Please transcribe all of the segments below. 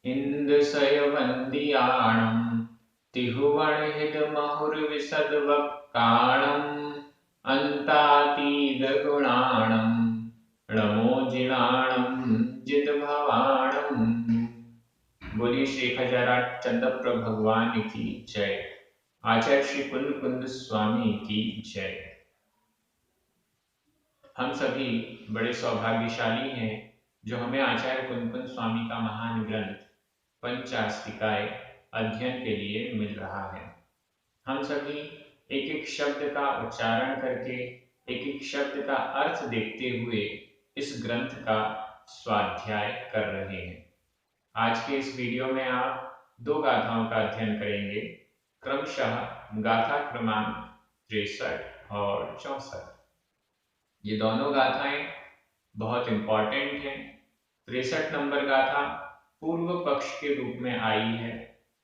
इंद्रसयवन्दियाणं तिहुवणहितमहुर्विशद्वक्काणं अन्तातीतगुणाणं नमो जिनाणं जितभवाणं। बोलिए श्री खजाराट चंद्रप्र भगवान की जय। आचार्य श्री कुंद कुंद स्वामी की जय। हम सभी बड़े सौभाग्यशाली हैं जो हमें आचार्य कुंद कुंद स्वामी का महान ग्रंथ पंचास्तिकाय अध्ययन के लिए मिल रहा है। हम सभी एक एक शब्द का उच्चारण करके एक एक शब्द का अर्थ देखते हुए इस ग्रंथ का स्वाध्याय कर रहे हैं। आज के इस वीडियो में आप दो गाथाओं का अध्ययन करेंगे, क्रमशः गाथा क्रमांक 63 और 64। ये दोनों गाथाएं बहुत इंपॉर्टेंट हैं। 63 नंबर गाथा पूर्व पक्ष के रूप में आई है,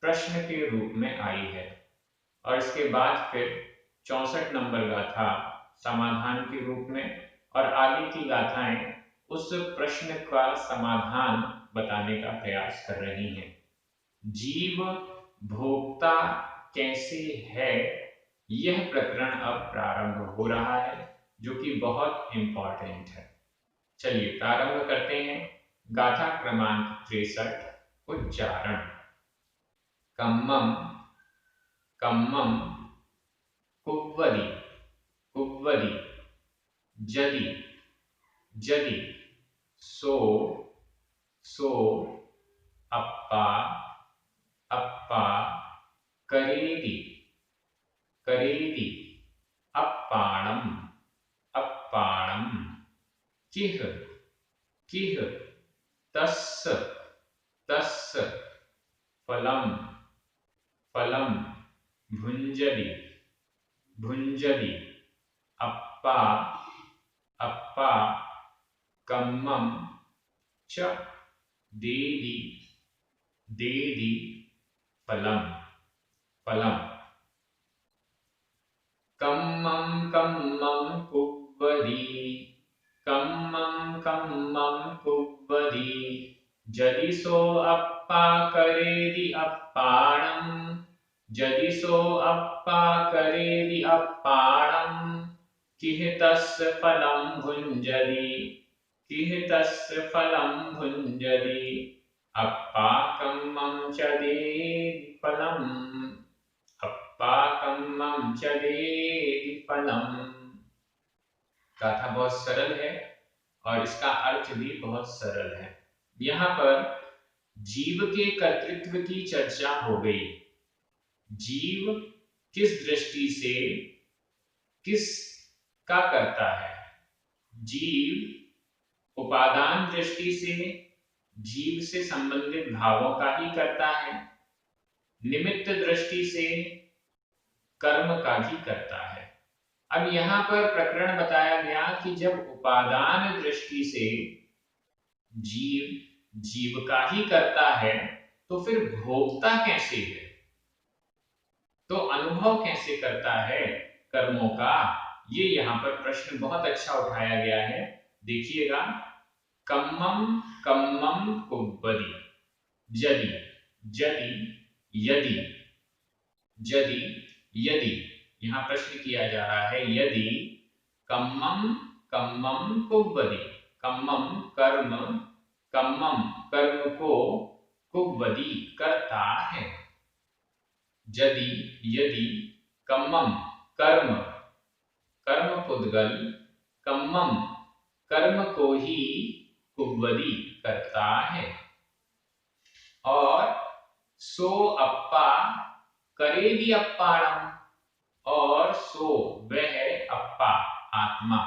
प्रश्न के रूप में आई है, और इसके बाद फिर 64 नंबर गाथा समाधान के रूप में, और आगे की गाथाएं उस प्रश्न का समाधान बताने का प्रयास कर रही हैं। जीव भोक्ता कैसे है, यह प्रकरण अब प्रारंभ हो रहा है, जो कि बहुत इंपॉर्टेंट है। चलिए प्रारंभ करते हैं। गाथा क्रमांक 63 उच्चारण। कम्मम कम्मम कुव्वदी कुव्वदी जदि जदि सो सो अप्पा अप्पा करेदि करेदि अप्पाणम अप्पाणम किह किह तस्स तस्स फलम फलम भुंजदि भुंजदि अप्पा अप्पा कम्मम च देदि देदि फलम फलम। कम्मम कम्मम कुव्वदी कम्मम कम्मम कुव्वदी जदि सो अप्पा करेदि अप्पाणम जदि सो अप्पा करेदि अप्पाणम किह तस्य फलं भुंजदि किह तस्य फलं भुंजदि अप्पा कम्मम च देदि फलम अप्पा कम्मम च देदि फलम। गाथा बहुत सरल है और इसका अर्थ भी बहुत सरल है। यहाँ पर जीव के कर्तृत्व की चर्चा हो गई। जीव किस दृष्टि से किस का करता है? जीव उपादान दृष्टि से जीव से संबंधित भावों का ही करता है, निमित्त दृष्टि से कर्म का भी करता है। अब यहाँ पर प्रकरण बताया गया कि जब उपादान दृष्टि से जीव जीव का ही करता है तो फिर भोक्ता कैसे है, तो अनुभव कैसे करता है कर्मों का? ये यहाँ पर प्रश्न बहुत अच्छा उठाया गया है। देखिएगा, कम्मम कम्मम कुव्वदी जदि जदि यदि जदि यदि, यहाँ प्रश्न किया जा रहा है यदि कम्मम कम्मम कुव्वदी, कम्मम कर्म को कुव्वदी करता है। यदि यदि कम्मम कर्म पुद्गल कम्मम कर्म को ही कुव्वदी करता है, और सो अप्पा करेदि अप्पाणम, और सो वह अप्पा आत्मा,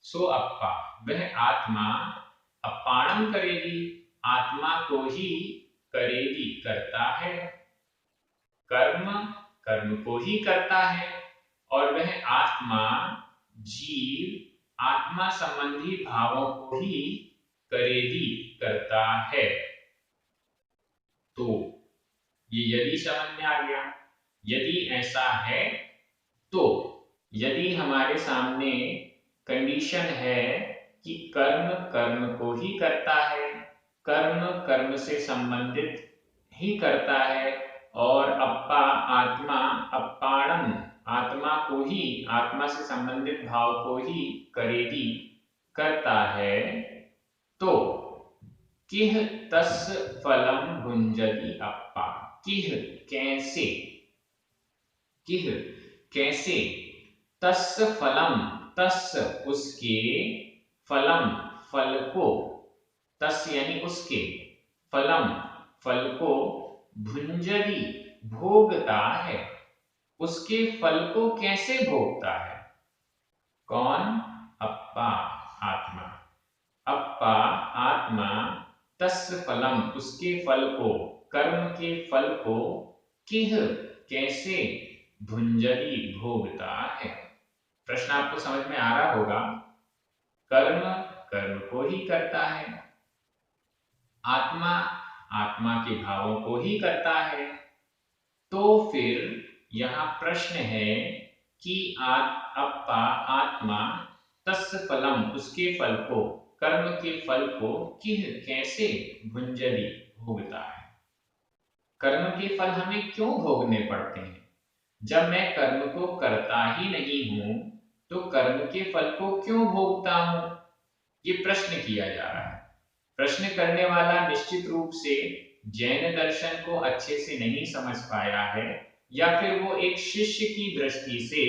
सो अप्पा वह आत्मा अप्पाणम करेगी आत्मा को ही करेगी करता है। कर्म को ही करता है, और वह आत्मा जीव आत्मा संबंधी भावों को ही करेगी करता है। तो ये यदि समझ में आ गया। यदि ऐसा है तो यदि हमारे सामने कंडीशन है कि कर्म को ही करता है, कर्म कर्म से संबंधित ही करता है, और अप्पा आत्मा अप्पाणम आत्मा को ही, आत्मा से संबंधित भाव को ही करेदी करता है, तो किह तस् फलम भुंजति अप्पा। किह कैसे, किह कैसे, तस् फलम तस् उसके, फलम फल को, तस् यानी उसके, फलम फल को, भुंजति भोगता है, उसके फल को कैसे भोगता है? कौन? अप्पा आत्मा। अप्पा आत्मा तस् फलम उसके फल को, कर्म के फल को, किह कैसे, भुंजति भोगता है। प्रश्न आपको समझ में आ रहा होगा। कर्म कर्म को ही करता है, आत्मा आत्मा के भावों को ही करता है, तो फिर यहां प्रश्न है कि अप्पा आत्मा तस् फलम उसके फल को, कर्म के फल को, किह कैसे, भुंजति भोगता है। कर्म के फल हमें क्यों भोगने पड़ते हैं? जब मैं कर्म को करता ही नहीं हूं तो कर्म के फल को क्यों भोगता हूं? ये प्रश्न किया जा रहा है। प्रश्न करने वाला निश्चित रूप से जैन दर्शन को अच्छे से नहीं समझ पाया है, या फिर वो एक शिष्य की दृष्टि से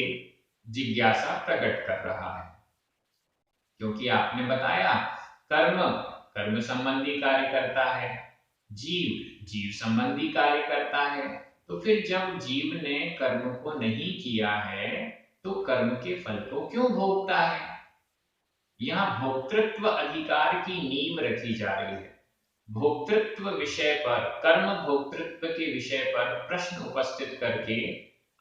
जिज्ञासा प्रकट कर रहा है। क्योंकि आपने बताया कर्म कर्म संबंधी कार्य करता है, जीव जीव संबंधी कार्य करता है, तो फिर जब जीव ने कर्म को नहीं किया है तो कर्म के फल को क्यों भोगता है? यहाँ भोक्तृत्व अधिकार की नींव रखी जा रही है। भोक्तृत्व विषय पर, कर्म भोक्तृत्व के विषय पर प्रश्न उपस्थित करके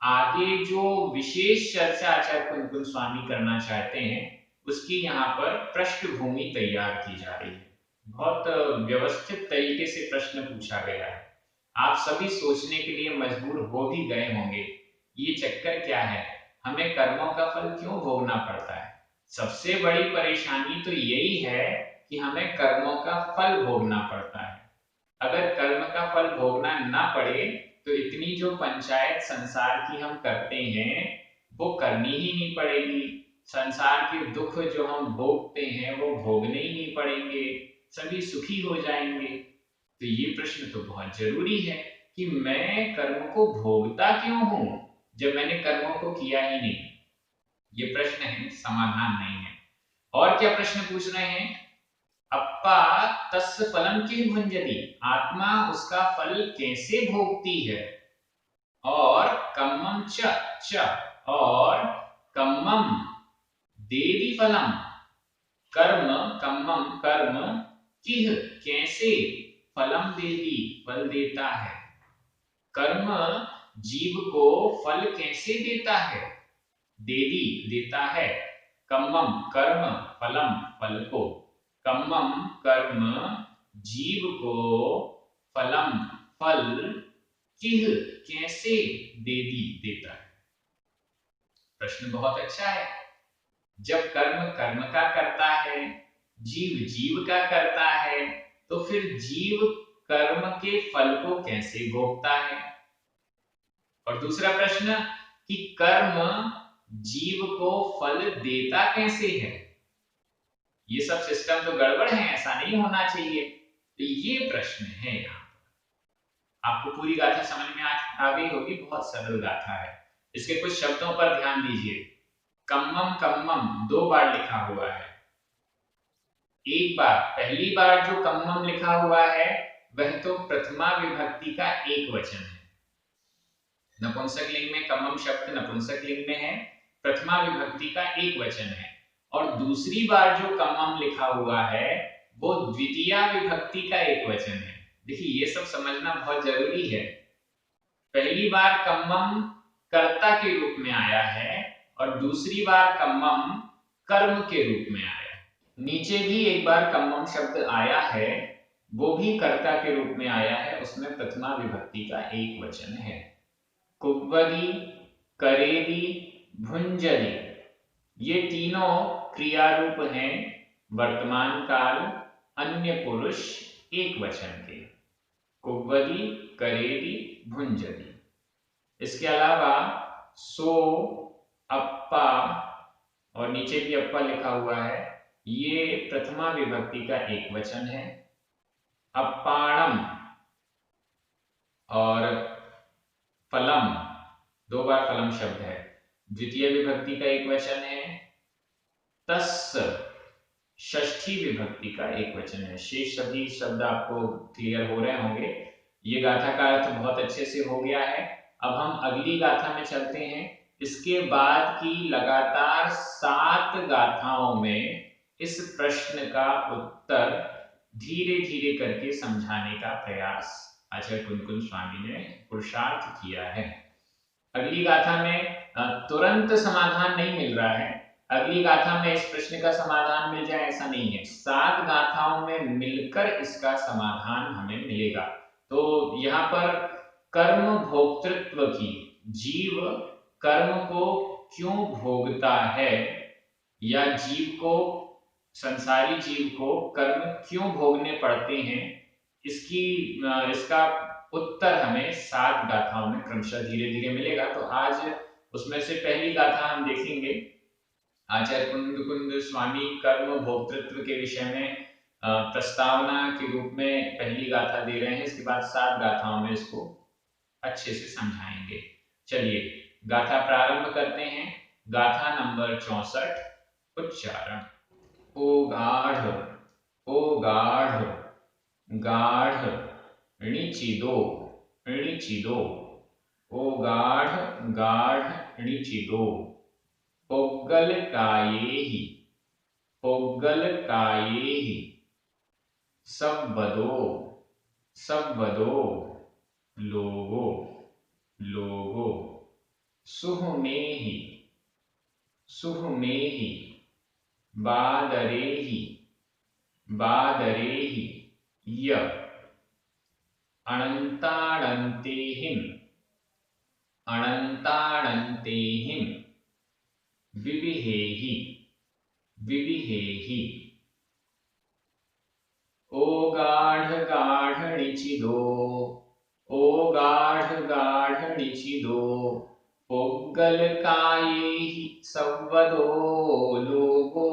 आगे जो विशेष चर्चा आचार्य कुंतल स्वामी करना चाहते हैं उसकी यहाँ पर पृष्ठभूमि तैयार की जा रही है। बहुत व्यवस्थित तरीके से प्रश्न पूछा गया है। आप सभी सोचने के लिए मजबूर हो भी गए होंगे, ये चक्कर क्या है, हमें कर्मों का फल क्यों भोगना पड़ता है? सबसे बड़ी परेशानी तो यही है कि हमें कर्मों का फल भोगना पड़ता है। अगर कर्म का फल भोगना ना पड़े तो इतनी जो पंचायत संसार की हम करते हैं वो करनी ही नहीं पड़ेगी। संसार के दुख जो हम भोगते हैं वो भोगने ही नहीं पड़ेंगे, सभी सुखी हो जाएंगे। तो ये प्रश्न तो बहुत जरूरी है कि मैं कर्म को भोगता क्यों हूं जब मैंने कर्मों को किया ही नहीं। ये प्रश्न है, समाधान नहीं है। और क्या प्रश्न पूछ रहे हैं? अप्पा तस् फलम किम भुंजति, आत्मा उसका फल कैसे भोगती है? और कम्मम च और कम्मम देवी फलम, कर्म कम्मम कर्म, किह कैसे, फलम देवी फल देता है। कर्म जीव को फल कैसे देता है? देवी देता है, कम्मम कर्म, फलम फल को, कम्मम कर्म जीव को, फलम फल, किह कैसे देवी देता है। प्रश्न बहुत अच्छा है। जब कर्म कर्म का करता है, जीव जीव का करता है, तो फिर जीव कर्म के फल को कैसे भोगता है? और दूसरा प्रश्न कि कर्म जीव को फल देता कैसे है? ये सब सिस्टम तो गड़बड़ है, ऐसा नहीं होना चाहिए। तो ये प्रश्न है। यहाँ आपको पूरी गाथा समझ में आ गई होगी, बहुत सरल गाथा है। इसके कुछ शब्दों पर ध्यान दीजिए। कम्मम कम्मम 2 बार लिखा हुआ है। एक बार, पहली बार जो कम्मम लिखा हुआ है वह तो प्रथमा विभक्ति का एक वचन है। नपुंसक लिंग में कम्मम शब्द नपुंसक लिंग में है, प्रथमा विभक्ति का एक वचन है। और दूसरी बार जो कम्मम लिखा हुआ है वो द्वितीया विभक्ति का एक वचन है। देखिए ये सब समझना बहुत जरूरी है। पहली बार कम्मम कर्ता के रूप में आया है और दूसरी बार कम्मम कर्म के रूप में आया है। नीचे भी एक बार कम्मम शब्द आया है, वो भी कर्ता के रूप में आया है, उसमें प्रथमा विभक्ति का एक वचन है। कुव्वदी, करेदी, भुंजदी, ये तीनों क्रिया रूप हैं। वर्तमान काल, अन्य पुरुष, एक वचन के, कुव्वदी, करेदी, भुंजदी। इसके अलावा सो, अप्पा और नीचे भी अप्पा लिखा हुआ है, ये प्रथमा विभक्ति का एक वचन है। अप्पाणम और फलम, दो बार फलम शब्द है, द्वितीय विभक्ति का एक वचन है। तस् षष्ठी विभक्ति का एक वचन है। शेष सभी शब्द आपको क्लियर हो रहे होंगे। ये गाथा का अर्थ बहुत अच्छे से हो गया है। अब हम अगली गाथा में चलते हैं। इसके बाद की लगातार 7 गाथाओं में इस प्रश्न का उत्तर धीरे धीरे करके समझाने का प्रयास आचार्य कुंकुन स्वामी ने पुरुषार्थ किया है। अगली गाथा में तुरंत समाधान नहीं मिल रहा है। अगली गाथा में इस प्रश्न का समाधान मिल जाए ऐसा नहीं है, 7 गाथाओं में मिलकर इसका समाधान हमें मिलेगा। तो यहाँ पर कर्म भोक्तृत्व की, जीव कर्म को क्यों भोगता है या जीव को, संसारी जीव को कर्म क्यों भोगने पड़ते हैं, इसका उत्तर हमें 7 गाथाओं में क्रमशः धीरे धीरे मिलेगा। तो आज उसमें से पहली गाथा हम देखेंगे। आचार्य कुंद स्वामी कर्म भोक्तृत्व के विषय में प्रस्तावना के रूप में पहली गाथा दे रहे हैं। इसके बाद 7 गाथाओं में इसको अच्छे से समझाएंगे। चलिए गाथा प्रारंभ करते हैं। गाथा नंबर 64। उच्चारण। ओ गाढ़, ओ गाढ़, गाढ़, णिचिदो, णिचिदो, ओ गाढ़, गाढ़, णिचिदो, पोग्गल कायेहि, पोग्गल कायेहि, सब्बदो, सब्बदो, लोगो, लोगो, सुहमेहि, सुहमेहि, बादरेहि, बादरेहि, य, अनन्ताणन्तेहिं, अनन्ताणन्तेहिं, विविहेहि, विविहेहि, ओ गाढ़ गाढ़ णिचिदो, ओ गाढ़ गाढ़ णिचिदो, पोग्गल कायेहि सव्वदो लोगो,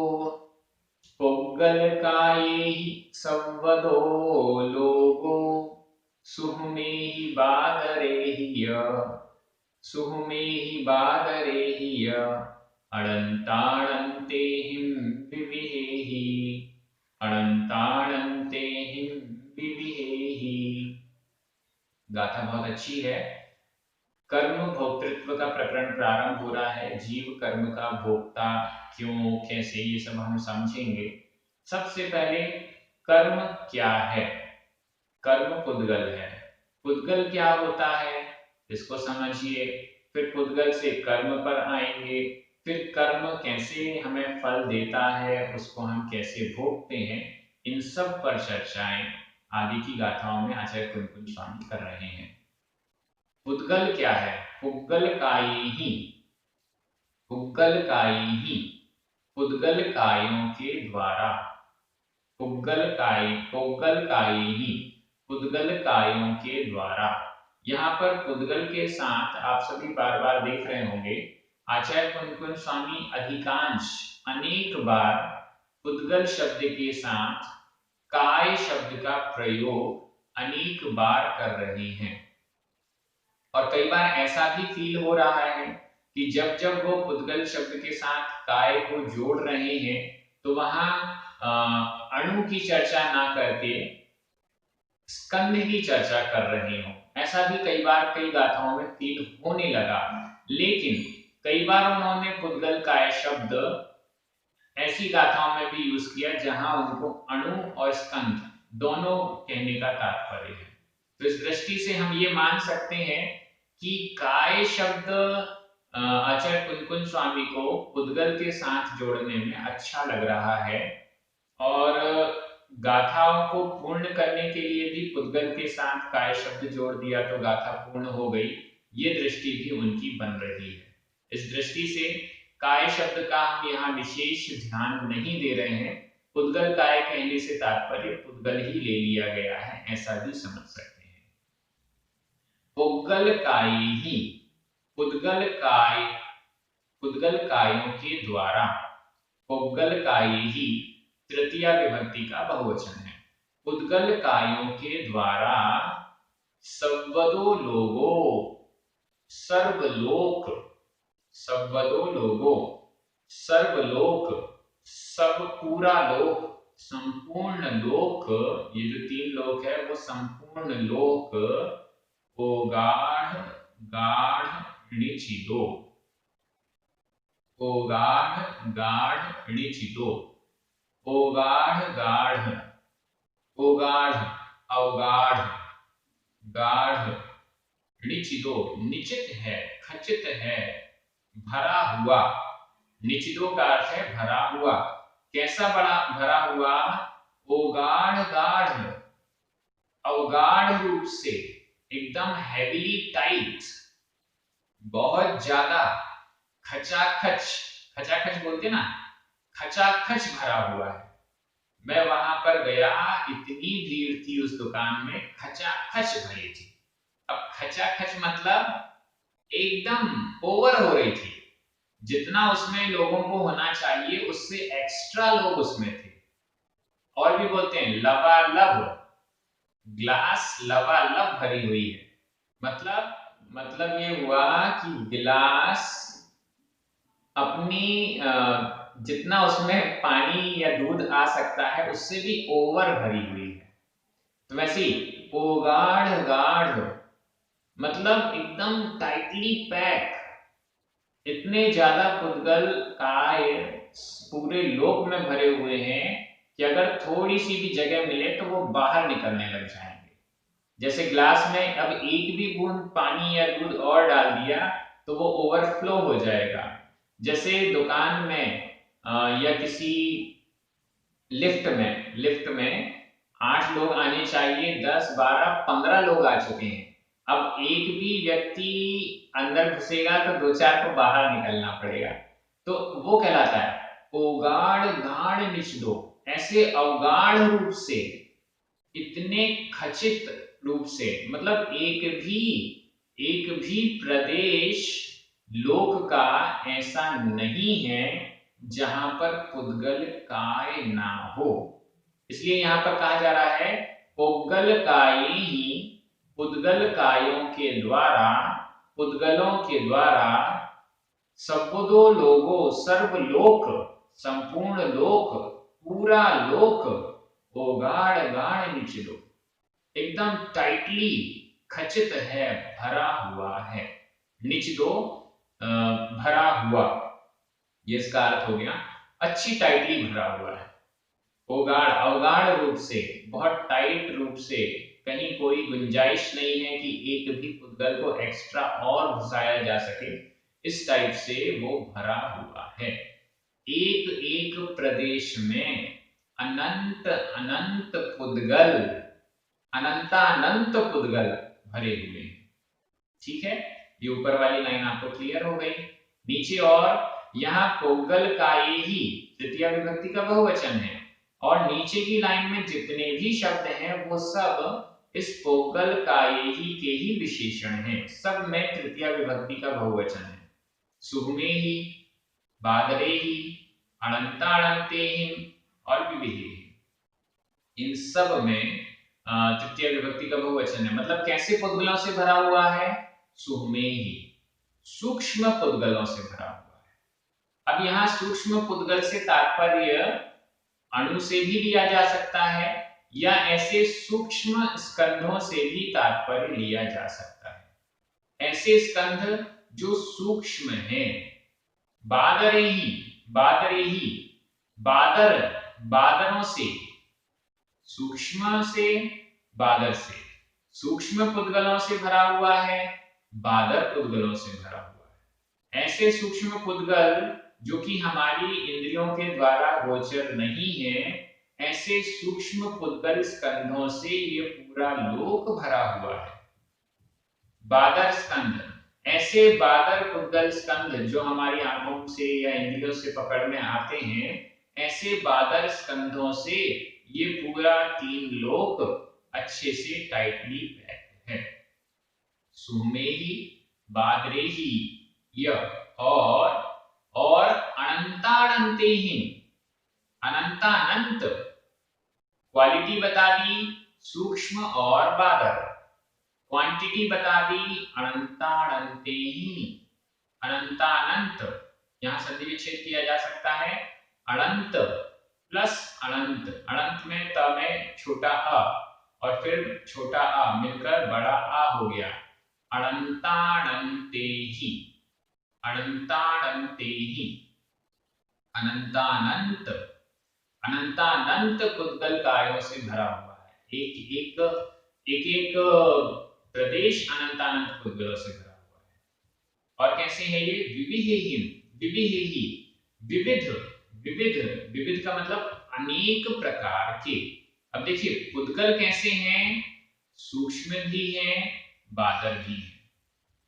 पोग्गल कायेहि सव्वदो लोगो, सुहमेहि बादरेहि य, सुहमेहि बादरेहि य, अनन्ताणन्तेहिं विविहेहि, अनन्ताणन्तेहिं विविहेहि। गाथा बहुत अच्छी है। कर्म भोक्तृत्व का प्रकरण प्रारंभ हो रहा है। जीव कर्म का भोक्ता क्यों, कैसे, ये सब हम समझेंगे। सबसे पहले कर्म क्या है? कर्म पुद्गल है। पुद्गल क्या होता है इसको समझिए, फिर पुद्गल से कर्म पर आएंगे, फिर कर्म कैसे हमें फल देता है, उसको हम कैसे भोगते हैं, इन सब पर चर्चाएं आदि की गाथाओं में आचार्य कुंकुन स्वामी कर रहे हैं। पुद्गल क्या है? पुग्गल कायेहि, पुग्गल कायेहि, पुद्गल कायों के द्वारा, पुग्गल काय, पुग्गल कायेहि, पुद्गल कायों के द्वारा। यहाँ पर पुद्गल के साथ आप सभी बार बार देख रहे होंगे आचार्य कुंकुन स्वामी अधिकांश, अनेक बार पुद्गल शब्द के साथ काय शब्द का प्रयोग अनेक बार कर रहे हैं। और कई बार ऐसा भी फील हो रहा है कि जब जब वो पुद्गल शब्द के साथ काय को जोड़ रहे हैं तो वहां अणु की चर्चा ना करके स्कंध की चर्चा कर रहे हो। ऐसा भी कई बार कई गाथाओं में फील होने लगा। लेकिन कई बार उन्होंने पुद्गल काय शब्द ऐसी गाथाओं में भी यूज किया जहां उनको अणु और स्कंध दोनों कहने का तात्पर्य है। तो इस दृष्टि से हम ये मान सकते हैं कि काय शब्द आचार्य कुंकुन स्वामी को पुद्गल के साथ जोड़ने में अच्छा लग रहा है और गाथाओं को पूर्ण करने के लिए भी पुद्गल के साथ काय शब्द जोड़ दिया तो गाथा पूर्ण हो गई। ये दृष्टि भी उनकी बन रही है। इस दृष्टि से काय शब्द का हम यहाँ विशेष ध्यान नहीं दे रहे हैं। पुद्गल काय कहने से तात्पर्य पुद्गल ही ले लिया गया है, ऐसा भी समझ सकते हैं। पुद्गल कायेहि, पुद्गल काय, पुद्गल कायों के द्वारा, पुद्गल कायेहि तृतीया विभक्ति का बहुवचन है। पुद्गल कायों के द्वारा सव्वदो लोगो, सर्वलोक, सव्वदो लोगो, सर्वलोक, सब पूरा लोक, संपूर्ण लोक, ये जो 3 लोक है वो संपूर्ण लोक, ओगाढ़ गाढ़ णिचिदो, ओगाढ़ गाढ़ णिचिदो, ओगाढ़ गाढ़, ओगाढ़ अवगाढ़, गाढ़, णिचिदो निश्चित है, खचित है, भरा हुआ, निचिदो का अर्थ है भरा हुआ। कैसा बड़ा भरा हुआ? ओगाढ़ गाढ़, अवगाढ़ रूप से, एकदम हैवीली टाइट, बहुत ज्यादा, खचाखच, खचाखच बोलते ना, खचाखच भरा हुआ है। मैं वहां पर गया, इतनी भीड़ थी उस दुकान में, खचाखच भरी थी। अब खचाखच मतलब एकदम ओवर हो रही थी, जितना उसमें लोगों को होना चाहिए उससे एक्स्ट्रा लोग उसमें थे। और भी बोलते हैं लबालब, ग्लास लबालब भरी हुई है, मतलब ये हुआ कि गिलास अपनी जितना उसमें पानी या दूध आ सकता है उससे भी ओवर भरी हुई है। तो वैसे ही ओगाढ़ गाढ़ मतलब एकदम टाइटली पैक, इतने ज्यादा पुद्गल काय पूरे लोक में भरे हुए हैं कि अगर थोड़ी सी भी जगह मिले तो वो बाहर निकलने लग जाएंगे। जैसे ग्लास में अब एक भी बूंद पानी या दूध और डाल दिया तो वो ओवरफ्लो हो जाएगा। जैसे दुकान में या किसी लिफ्ट में 8 लोग आने चाहिए, 10, 12, 15 लोग आ चुके हैं। अब एक भी व्यक्ति अंदर घुसेगा तो 2-4 को बाहर निकलना पड़ेगा, तो वो कहलाता है ओगाढ़ गाढ़ निचदो। ऐसे अवगाढ़ रूप से, इतने खचित रूप से, मतलब एक भी प्रदेश लोक का ऐसा नहीं है जहां पर पुद्गल काय ना हो। इसलिए यहां पर कहा जा रहा है पुद्गल काये ही, पुद्गल कायों के द्वारा, पुद्गलों के द्वारा सब्बुदो लोगो, सर्वलोक, संपूर्ण लोक, पूरा लोक, ओगाढ़ गाढ़ निचलो, एकदम टाइटली खचित है, भरा हुआ है। निचदो भरा हुआ, ये इसका अर्थ हो गया, अच्छी टाइटली भरा हुआ है। ओगाढ़ अवगाढ़ रूप से, बहुत टाइट रूप से, कहीं कोई गुंजाइश नहीं है कि एक भी पुद्गल को एक्स्ट्रा और घुसाया जा सके, इस टाइप से वो भरा हुआ है। एक एक प्रदेश में अनंत अनंत पुद्गल, अनंतानंत पुद्गल भरे हुए हैं। ठीक है, ये ऊपर वाली लाइन आपको क्लियर हो गई। नीचे और यहाँ पुद्गल कायेहि तृतीया विभक्ति का बहुवचन है, और नीचे की लाइन में जितने भी शब्द हैं वो सब इस पुद्गल कायेहि के ही विशेषण हैं, सब में तृतीया विभक्ति का बहुवचन है। सुहमेहि, बादरेहि, अनंतानंतेहिं और विविधेहि, इन सब में तृतीय विभक्ति का बहुवचन है। मतलब कैसे पुद्गलों से भरा हुआ है? सुहमेहि, सूक्ष्म पुद्गलों से भरा हुआ है। अब यहाँ सूक्ष्म पुद्गल से तात्पर्य अणु से भी लिया जा सकता है, या ऐसे सूक्ष्म स्कंधों से भी तात्पर्य लिया जा सकता है। ऐसे स्कंध जो सूक्ष्म हैं। बादरेहि, बादरेहि, बादर, बादरों से, सूक्ष्म से, बादर से, सूक्ष्म पुद्गलों से भरा हुआ है, बादर पुद्गलों से भरा हुआ है। ऐसे सूक्ष्म पुद्गल जो कि हमारी इंद्रियों के द्वारा गोचर नहीं है, ऐसे सूक्ष्म पुद्गल स्कंधों से ये पूरा लोक भरा हुआ है। बादर स्कंध, ऐसे बादर पुद्गल स्कंध जो हमारी आंखों से या इंद्रियों से पकड़ में आते हैं, ऐसे बादर स्कंधों से ये पूरा 3 लोक अच्छे से टाइटली पैक्ड है। सुमेहि बादरेहि यह और अनंतानंतेहि, अनंतानंत क्वालिटी बता दी सूक्ष्म और बादर, क्वांटिटी बता दी अनंतानंतेहि, अनंतानंत। यहां संधि विच्छेद किया जा सकता है। अनंत प्लस अनंत, अनंत में त में छोटा अ और फिर छोटा अ मिलकर बड़ा आ हो गया। अनंतानंतेहि, अनंतानंतेहि, अनंतानंत, अनंतानंत पुद्गल कायों से भरा हुआ है। एक एक एक एक प्रदेश अनंतानंत पुद्गलों से भरा हुआ है। और कैसे है ये? विविधेहि, विविधेहि, विविध, विविध, विविध का मतलब अनेक प्रकार के। अब देखिए पुद्गल कैसे हैं? सूक्ष्म भी हैं, बादर भी हैं।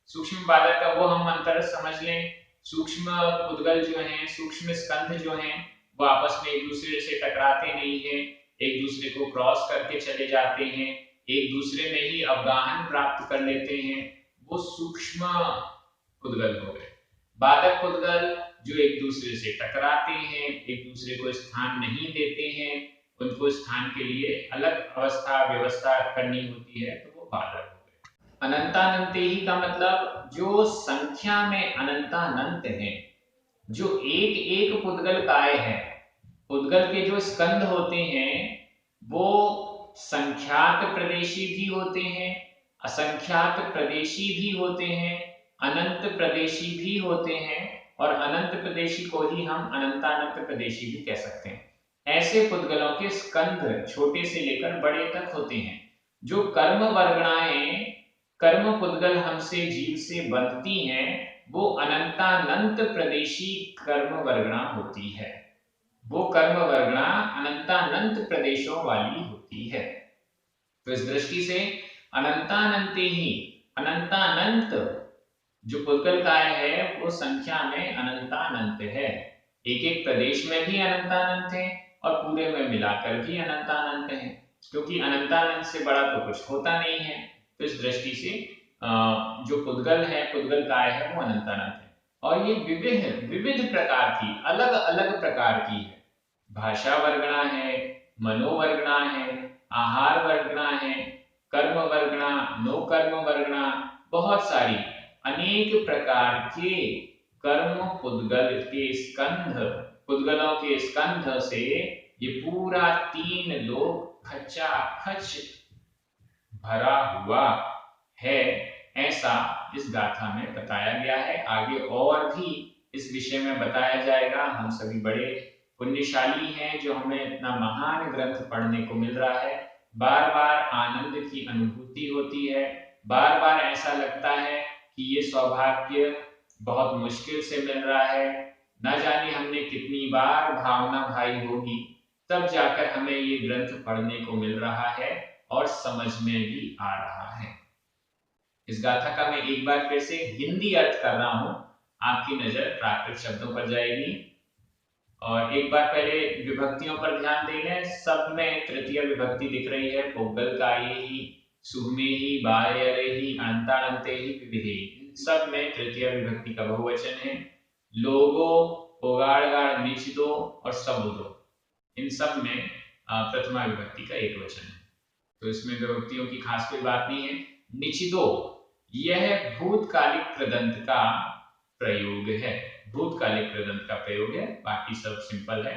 सूक्ष्म बादर का वो हम अंतर समझ लें। सूक्ष्म पुद्गल जो हैं, सूक्ष्म स्कंध जो हैं, वो आपस में एक दूसरे से टकराते नहीं है, एक दूसरे को क्रॉस करके चले जाते हैं, एक दूसरे में ही अवगाहन प्राप्त कर लेते हैं, वो सूक्ष्म पुद्गल हो गए। बादर पुद्गल जो एक दूसरे से टकराते हैं, एक दूसरे को स्थान नहीं देते हैं, उनको स्थान के लिए अलग अवस्था व्यवस्था करनी होती है, तो वो बादर हो गए। अनंतानंतेहि का मतलब जो संख्या में अनंतानंत हैं, जो एक एक पुद्गल काय है। पुद्गल के जो स्कंद होते हैं वो संख्यात प्रदेशी भी होते हैं, असंख्यात प्रदेशी भी होते हैं, अनंत प्रदेशी भी होते हैं, और अनंत प्रदेशी को ही हम अनंतानंत प्रदेशी भी कह सकते हैं। ऐसे पुद्गलों के स्कंद छोटे से लेकर बड़े तक होते हैं। जो कर्म वर्गणाएं, कर्म पुद्गल हमसे जीव से बनती हैं, वो अनंतानंत प्रदेशी कर्म वर्गणा होती है। वो कर्म वर्गणा अनंतानंत प्रदेशों वाली होती है। तो इस दृष्टि से अनंतानंतेहि, अनंतानंत जो पुद्गल काय है वो संख्या में अनंतानंत है। एक एक प्रदेश में भी अनंतानंत है और पूरे में मिलाकर भी अनंतानंत है, क्योंकि अनंतानंत से बड़ा तो कुछ होता नहीं है। तो इस दृष्टि से जो पुद्गल है, पुद्गल काय है, वो अनंतानंत है। और ये विविध विविध प्रकार की, अलग अलग प्रकार की है। भाषा वर्गणा है, मनोवर्गणा है, आहार वर्गणा है, कर्म वर्गणा, नो कर्म वर्गणा, बहुत सारी अनेक प्रकार के कर्म पुद्गल के स्कंध, पुद्गलों के स्कंध से ये पूरा 3 लोक खचाखच भरा हुआ है, ऐसा इस गाथा में बताया गया है। आगे और भी इस विषय में बताया जाएगा। हम सभी बड़े पुण्यशाली हैं जो हमें इतना महान ग्रंथ पढ़ने को मिल रहा है। बार बार आनंद की अनुभूति होती है, बार बार ऐसा लगता है कि ये सौभाग्य बहुत मुश्किल से मिल रहा है। न जाने हमने कितनी बार भावना भाई होगी, तब जाकर हमें ये ग्रंथ पढ़ने को मिल रहा है और समझ में भी आ रहा है। इस गाथा का मैं एक बार फिर से हिंदी अर्थ कर रहा हूं, आपकी नजर प्राकृत शब्दों पर जाएगी। और एक बार पहले विभक्तियों पर ध्यान देंगे। सब में तृतीय विभक्ति दिख रही है। पुद्गल कायेहि, सुमेहि, बायरेहि, अनंतानंतेहि, विविधेहि, सब में तृतीय विभक्ति का बहुवचन है। लोगो, पोगाड़गाड़, निचिदो और सबुदो, इन सब में प्रथमा विभक्ति का एक वचन है। तो इसमें विभक्तियों की खास कोई बात नहीं है। निचिदो, यह भूतकालिक कृदंत का प्रयोग है, भूतकालिक कृदंत का प्रयोग है, बाकी सब सिंपल है।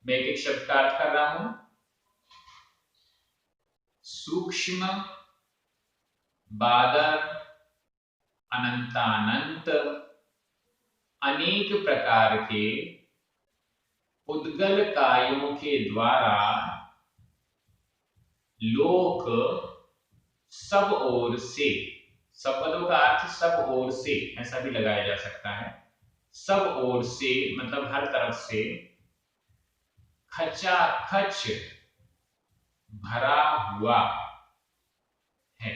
मैं एक एक शब्द का अर्थ कर रहा हूं। सूक्ष्म, बादर, अनंतानंत, अनेक प्रकार के पुद्गल कायों के द्वारा लोक सब ओर से, सब पदों का अर्थ सब ओर से ऐसा भी लगाया जा सकता है। सब ओर से मतलब हर तरफ से, खचाखच भरा हुआ है।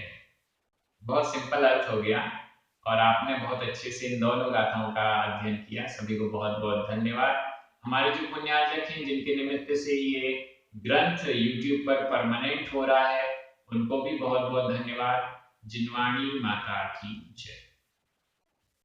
बहुत सिंपल अर्थ हो गया और आपने बहुत अच्छे से इन दोनों गाथाओं का अध्ययन किया। सभी को बहुत बहुत धन्यवाद। हमारे जो पुण्यार्जक हैं जिनके निमित्त से ये ग्रंथ YouTube पर परमानेंट हो रहा है, उनको भी बहुत बहुत धन्यवाद। जिनवाणी माता की जय।